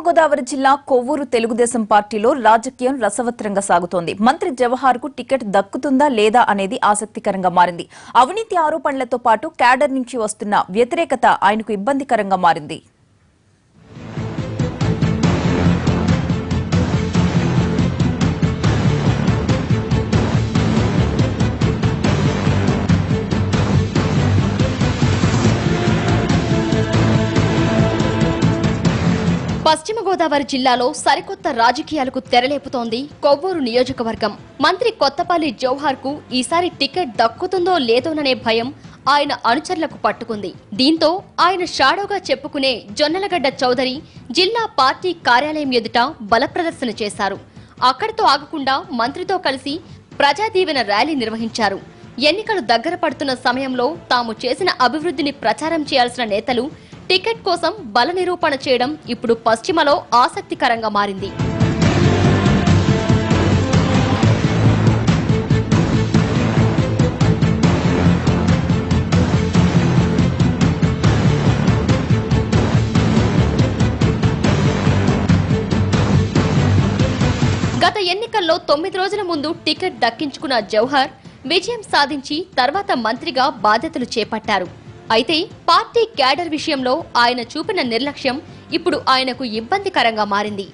గోదావరి జిల్లా కొవ్వూరు తెలుగుదేశం పార్టీలో రాజకీయం రసవత్రంగా సాగుతోంది. మంత్రి జవహర్ కు టికెట్ దక్కుతుందా లేదా అనేది ఆసక్తికరంగా మారింది. అవినీతి ఆరోపణలతో పాటు క్యాడర్ నుంచి వస్తున్న వ్యతిరేకత ఆయనకు ఇబ్బందికరంగా మారింది. పశ్చిమ గోదావరి జిల్లాలో సరికొత్త రాజకీయాలకు తెరలేపుతోంది కొవ్వూరు నియోజకవర్గం. మంత్రి కొత్తపల్లి జవహర్ కు ఈసారి టికెట్ దక్కుతుందో లేదోననే భయం ఆయన అనుచరులకు పట్టుకుంది. దీంతో ఆయన షాడోగా చెప్పుకునే జొన్నలగడ్డ చౌదరి జిల్లా పార్టీ కార్యాలయం ఎదుట బలప్రదర్శన చేశారు. అక్కడితో ఆగకుండా మంత్రితో కలిసి ప్రజాదీవెన ర్యాలీ నిర్వహించారు. ఎన్నికలు దగ్గర పడుతున్న సమయంలో తాము చేసిన అభివృద్ధిని ప్రచారం చేయాల్సిన నేతలు టికెట్ కోసం బల నిరూపణ చేయడం ఇప్పుడు పశ్చిమలో ఆసక్తికరంగా మారింది. గత ఎన్నికల్లో 9 రోజుల ముందు టికెట్ దక్కించుకున్న జవహర్ విజయం సాధించి తర్వాత మంత్రిగా బాధ్యతలు చేపట్టారు. అయితే పార్టీ క్యాడర్ విషయంలో ఆయన చూపిన నిర్లక్ష్యం ఇప్పుడు ఆయనకు ఇబ్బందికరంగా మారింది.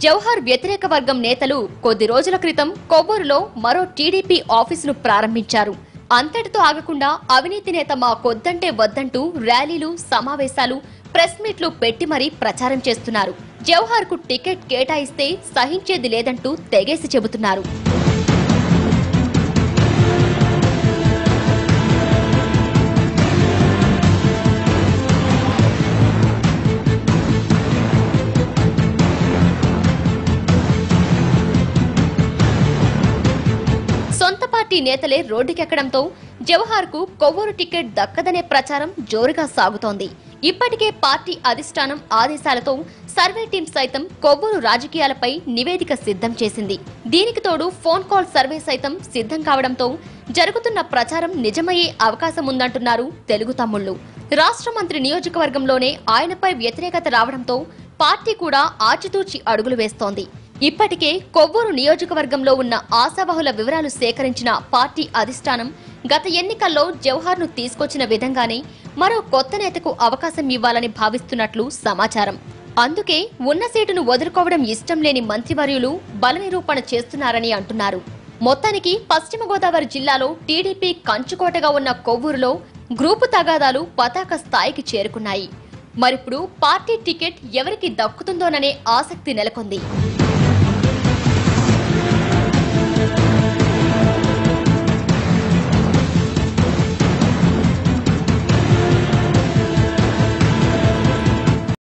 జవహర్ వ్యతిరేక వర్గం నేతలు కొద్ది రోజుల క్రితం కొవ్వూరులో మరో టీడీపీ ఆఫీసును ప్రారంభించారు. అంతటితో ఆగకుండా అవినీతి నేత మా కొద్దంటే వద్దంటూ ర్యాలీలు, సమావేశాలు, ప్రెస్ మీట్లు పెట్టి మరీ ప్రచారం చేస్తున్నారు. జవహర్ కు టికెట్ కేటాయిస్తే సహించేది లేదంటూ తెగేసి చెబుతున్నారు. సొంత పార్టీ నేతలే రోడ్డుకెక్కడంతో జవహర్ కు కొవ్వూరు టికెట్ దక్కదనే ప్రచారం జోరుగా సాగుతోంది. ఇప్పటికే పార్టీ అధిష్టానం ఆదేశాలతో సర్వే టీం సైతం కొవ్వూరు రాజకీయాలపై నివేదిక సిద్ధం చేసింది. దీనికి తోడు ఫోన్ కాల్ సర్వే సైతం సిద్ధం కావడంతో జరుగుతున్న ప్రచారం నిజమయ్యే అవకాశం ఉందంటున్నారు తెలుగు తమ్ముళ్లు. రాష్ట్ర మంత్రి నియోజకవర్గంలోనే ఆయనపై వ్యతిరేకత రావడంతో పార్టీ కూడా ఆచితూచి అడుగులు వేస్తోంది. ఇప్పటికే కొవ్వూరు నియోజకవర్గంలో ఉన్న ఆశావహుల వివరాలు సేకరించిన పార్టీ అధిష్టానం గత ఎన్నికల్లో జవహర్ ను తీసుకొచ్చిన విధంగానే మరో కొత్త నేతకు అవకాశం ఇవ్వాలని భావిస్తున్నట్లు సమాచారం. అందుకే ఉన్న సీటును వదులుకోవడం ఇష్టం లేని మంత్రివర్యులు బల నిరూపణ చేస్తున్నారని అంటున్నారు. మొత్తానికి పశ్చిమ గోదావరి జిల్లాలో టీడీపీ కంచుకోటగా ఉన్న కొవ్వూరులో గ్రూపు తగాదాలు పతాక స్థాయికి చేరుకున్నాయి. మరిప్పుడు పార్టీ టికెట్ ఎవరికి దక్కుతుందోననే ఆసక్తి నెలకొంది.